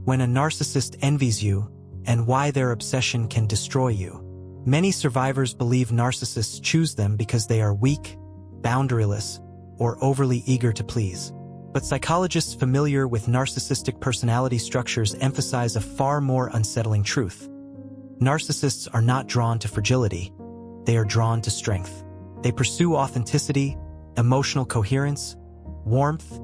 when a narcissist envies you, and why their obsession can destroy you. Many survivors believe narcissists choose them because they are weak, boundaryless, or overly eager to please. But psychologists familiar with narcissistic personality structures emphasize a far more unsettling truth. Narcissists are not drawn to fragility, they are drawn to strength. They pursue authenticity, emotional coherence, warmth,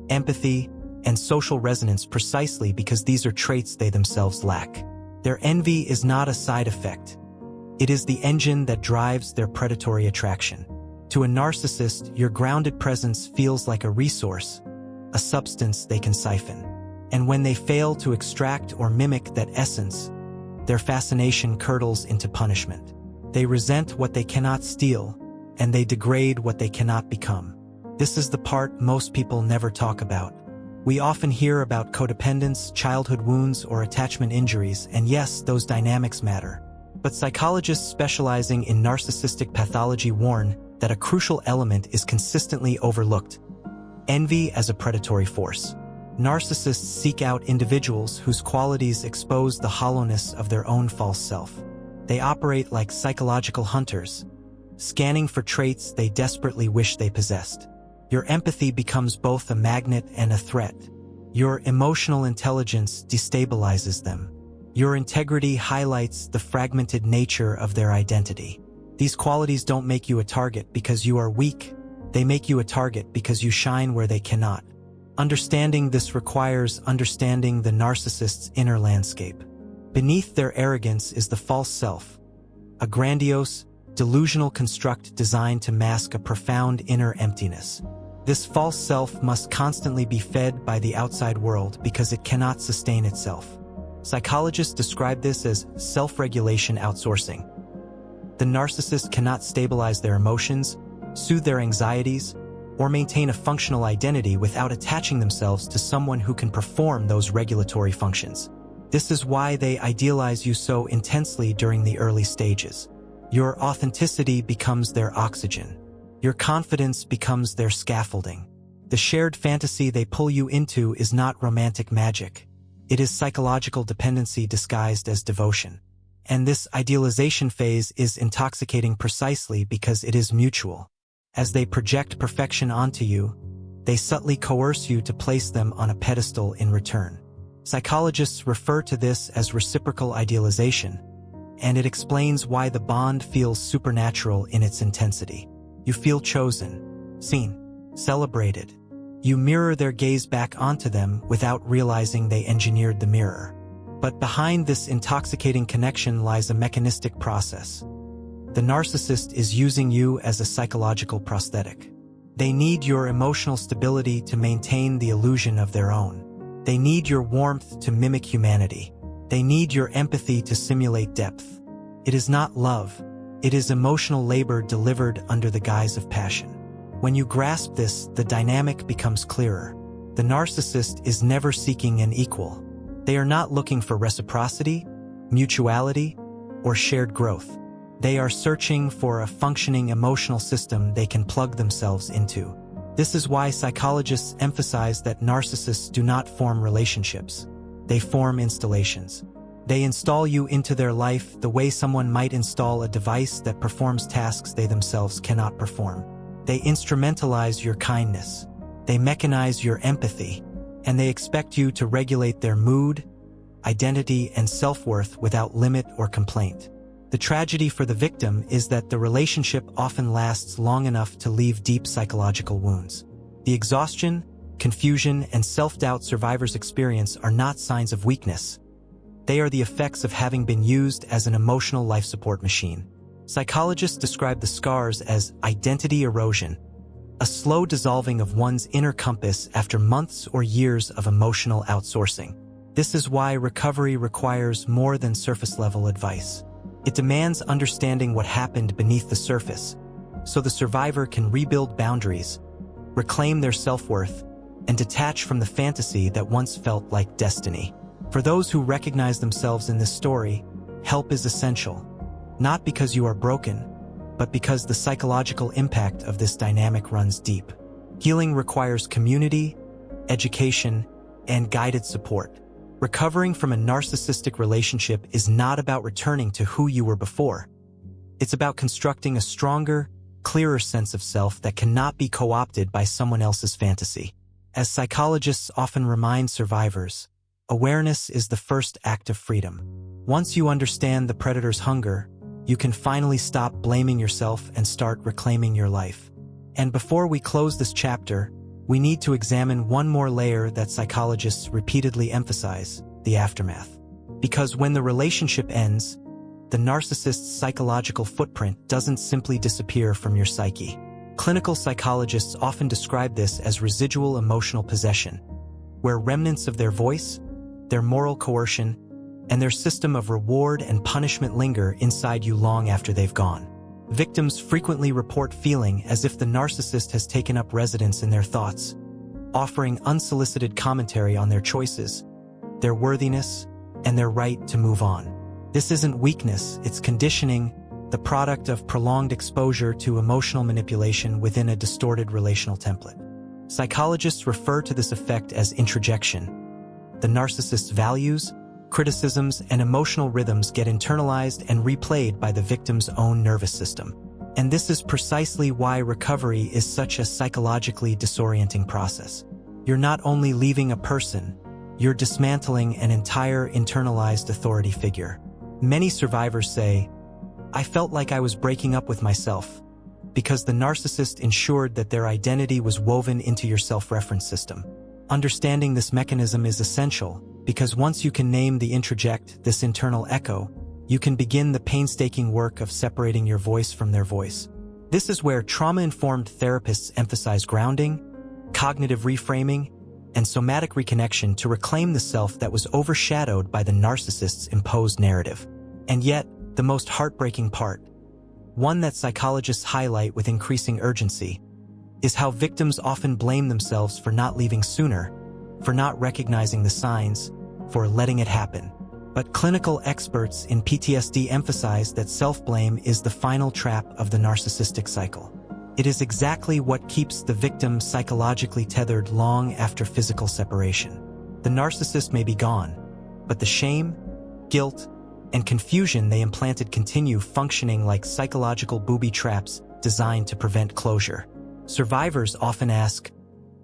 empathy, and social resonance precisely because these are traits they themselves lack. Their envy is not a side effect. It is the engine that drives their predatory attraction. To a narcissist, your grounded presence feels like a resource, a substance they can siphon. And when they fail to extract or mimic that essence, their fascination curdles into punishment. They resent what they cannot steal, and they degrade what they cannot become. This is the part most people never talk about. We often hear about codependence, childhood wounds, or attachment injuries, and yes, those dynamics matter. But psychologists specializing in narcissistic pathology warn that a crucial element is consistently overlooked: envy as a predatory force. Narcissists seek out individuals whose qualities expose the hollowness of their own false self. They operate like psychological hunters, scanning for traits they desperately wish they possessed. Your empathy becomes both a magnet and a threat. Your emotional intelligence destabilizes them. Your integrity highlights the fragmented nature of their identity. These qualities don't make you a target because you are weak. They make you a target because you shine where they cannot. Understanding this requires understanding the narcissist's inner landscape. Beneath their arrogance is the false self, a grandiose, delusional construct designed to mask a profound inner emptiness. This false self must constantly be fed by the outside world because it cannot sustain itself. Psychologists describe this as self-regulation outsourcing. The narcissist cannot stabilize their emotions, soothe their anxieties, or maintain a functional identity without attaching themselves to someone who can perform those regulatory functions. This is why they idealize you so intensely during the early stages. Your authenticity becomes their oxygen. Your confidence becomes their scaffolding. The shared fantasy they pull you into is not romantic magic. It is psychological dependency disguised as devotion. And this idealization phase is intoxicating precisely because it is mutual. As they project perfection onto you, they subtly coerce you to place them on a pedestal in return. Psychologists refer to this as reciprocal idealization, and it explains why the bond feels supernatural in its intensity. You feel chosen, seen, celebrated. You mirror their gaze back onto them without realizing they engineered the mirror. But behind this intoxicating connection lies a mechanistic process. The narcissist is using you as a psychological prosthetic. They need your emotional stability to maintain the illusion of their own. They need your warmth to mimic humanity. They need your empathy to simulate depth. It is not love. It is emotional labor delivered under the guise of passion. When you grasp this, the dynamic becomes clearer. The narcissist is never seeking an equal. They are not looking for reciprocity, mutuality, or shared growth. They are searching for a functioning emotional system they can plug themselves into. This is why psychologists emphasize that narcissists do not form relationships. They form installations. They install you into their life the way someone might install a device that performs tasks they themselves cannot perform. They instrumentalize your kindness. They mechanize your empathy. And they expect you to regulate their mood, identity, and self-worth without limit or complaint. The tragedy for the victim is that the relationship often lasts long enough to leave deep psychological wounds. The exhaustion, confusion, and self-doubt survivors experience are not signs of weakness. They are the effects of having been used as an emotional life support machine. Psychologists describe the scars as identity erosion, a slow dissolving of one's inner compass after months or years of emotional outsourcing. This is why recovery requires more than surface-level advice. It demands understanding what happened beneath the surface, so the survivor can rebuild boundaries, reclaim their self-worth, and detach from the fantasy that once felt like destiny. For those who recognize themselves in this story, help is essential, not because you are broken, but because the psychological impact of this dynamic runs deep. Healing requires community, education, and guided support. Recovering from a narcissistic relationship is not about returning to who you were before. It's about constructing a stronger, clearer sense of self that cannot be co-opted by someone else's fantasy. As psychologists often remind survivors, awareness is the first act of freedom. Once you understand the predator's hunger, you can finally stop blaming yourself and start reclaiming your life. And before we close this chapter, we need to examine one more layer that psychologists repeatedly emphasize: the aftermath. Because when the relationship ends, the narcissist's psychological footprint doesn't simply disappear from your psyche. Clinical psychologists often describe this as residual emotional possession, where remnants of their voice, their moral coercion, and their system of reward and punishment linger inside you long after they've gone. Victims frequently report feeling as if the narcissist has taken up residence in their thoughts, offering unsolicited commentary on their choices, their worthiness, and their right to move on. This isn't weakness, it's conditioning, the product of prolonged exposure to emotional manipulation within a distorted relational template. Psychologists refer to this effect as introjection. The narcissist's values, criticisms, and emotional rhythms get internalized and replayed by the victim's own nervous system. And this is precisely why recovery is such a psychologically disorienting process. You're not only leaving a person, you're dismantling an entire internalized authority figure. Many survivors say, "I felt like I was breaking up with myself," because the narcissist ensured that their identity was woven into your self-reference system. Understanding this mechanism is essential, because once you can name the introject, this internal echo, you can begin the painstaking work of separating your voice from their voice. This is where trauma-informed therapists emphasize grounding, cognitive reframing, and somatic reconnection to reclaim the self that was overshadowed by the narcissist's imposed narrative. And yet, the most heartbreaking part, one that psychologists highlight with increasing urgency, is how victims often blame themselves for not leaving sooner, for not recognizing the signs, for letting it happen. But clinical experts in PTSD emphasize that self-blame is the final trap of the narcissistic cycle. It is exactly what keeps the victim psychologically tethered long after physical separation. The narcissist may be gone, but the shame, guilt, and confusion they implanted continue functioning like psychological booby traps designed to prevent closure. Survivors often ask,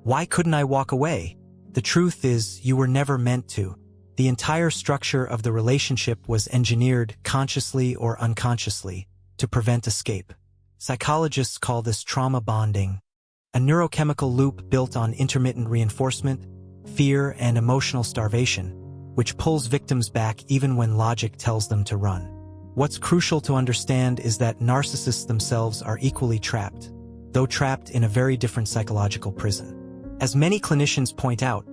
"Why couldn't I walk away?" The truth is, you were never meant to. The entire structure of the relationship was engineered, consciously or unconsciously, to prevent escape. Psychologists call this trauma bonding, a neurochemical loop built on intermittent reinforcement, fear, and emotional starvation, which pulls victims back even when logic tells them to run. What's crucial to understand is that narcissists themselves are equally trapped, though trapped in a very different psychological prison. As many clinicians point out,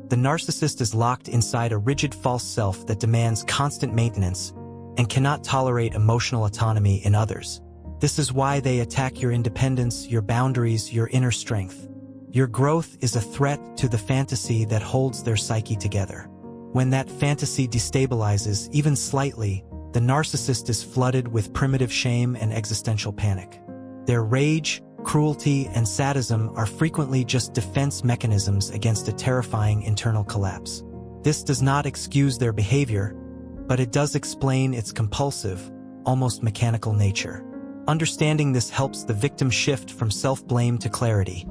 the narcissist is locked inside a rigid false self that demands constant maintenance and cannot tolerate emotional autonomy in others. This is why they attack your independence, your boundaries, your inner strength. Your growth is a threat to the fantasy that holds their psyche together. When that fantasy destabilizes, even slightly, the narcissist is flooded with primitive shame and existential panic. Their rage, cruelty, and sadism are frequently just defense mechanisms against a terrifying internal collapse. This does not excuse their behavior, but it does explain its compulsive, almost mechanical nature. Understanding this helps the victim shift from self-blame to clarity.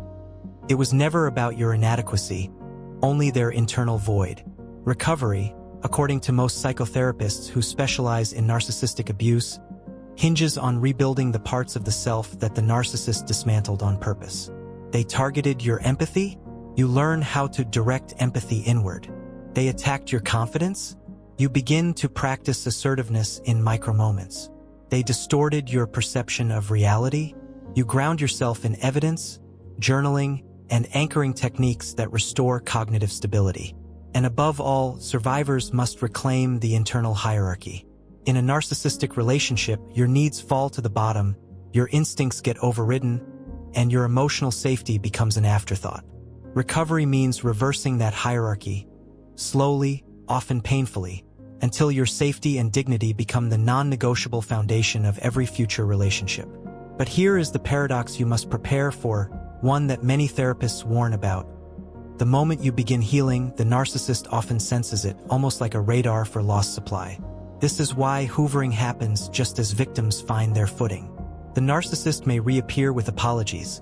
It was never about your inadequacy, only their internal void. Recovery, according to most psychotherapists who specialize in narcissistic abuse, hinges on rebuilding the parts of the self that the narcissist dismantled on purpose. They targeted your empathy? You learn how to direct empathy inward. They attacked your confidence? You begin to practice assertiveness in micro-moments. They distorted your perception of reality? You ground yourself in evidence, journaling, and anchoring techniques that restore cognitive stability. And above all, survivors must reclaim the internal hierarchy. In a narcissistic relationship, your needs fall to the bottom, your instincts get overridden, and your emotional safety becomes an afterthought. Recovery means reversing that hierarchy, slowly, often painfully, until your safety and dignity become the non-negotiable foundation of every future relationship. But here is the paradox you must prepare for, one that many therapists warn about. The moment you begin healing, the narcissist often senses it, almost like a radar for lost supply. This is why hoovering happens just as victims find their footing. The narcissist may reappear with apologies,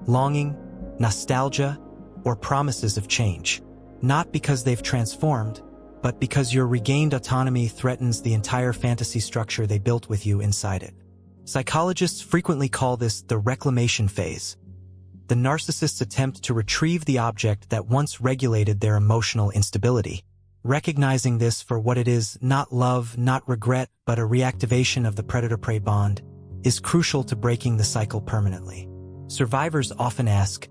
longing, nostalgia, or promises of change. Not because they've transformed, but because your regained autonomy threatens the entire fantasy structure they built with you inside it. Psychologists frequently call this the reclamation phase. The narcissist's attempt to retrieve the object that once regulated their emotional instability. Recognizing this for what it is, not love, not regret, but a reactivation of the predator-prey bond, is crucial to breaking the cycle permanently. Survivors often ask,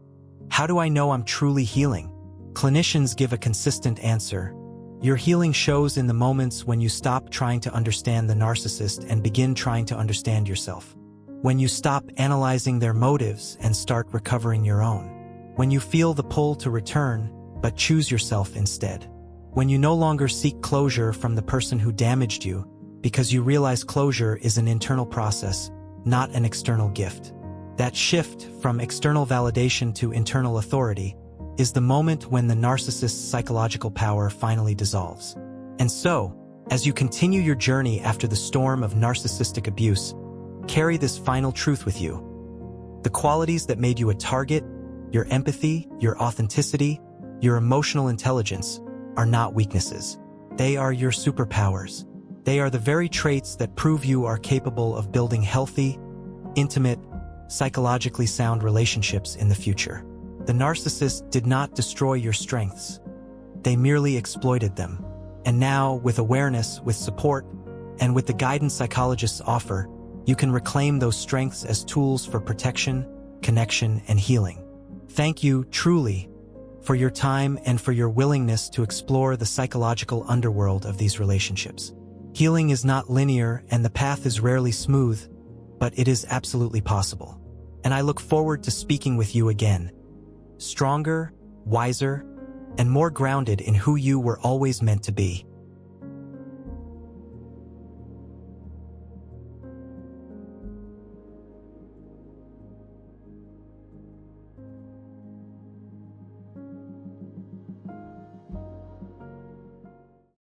"How do I know I'm truly healing?" Clinicians give a consistent answer. Your healing shows in the moments when you stop trying to understand the narcissist and begin trying to understand yourself. When you stop analyzing their motives and start recovering your own. When you feel the pull to return, but choose yourself instead. When you no longer seek closure from the person who damaged you, because you realize closure is an internal process, not an external gift. That shift from external validation to internal authority is the moment when the narcissist's psychological power finally dissolves. And so, as you continue your journey after the storm of narcissistic abuse, carry this final truth with you. The qualities that made you a target, your empathy, your authenticity, your emotional intelligence, are not weaknesses. They are your superpowers. They are the very traits that prove you are capable of building healthy, intimate, psychologically sound relationships in the future. The narcissist did not destroy your strengths. They merely exploited them. And now, with awareness, with support, and with the guidance psychologists offer, you can reclaim those strengths as tools for protection, connection, and healing. Thank you, truly, for your time and for your willingness to explore the psychological underworld of these relationships. Healing is not linear and the path is rarely smooth, but it is absolutely possible. And I look forward to speaking with you again, stronger, wiser, and more grounded in who you were always meant to be.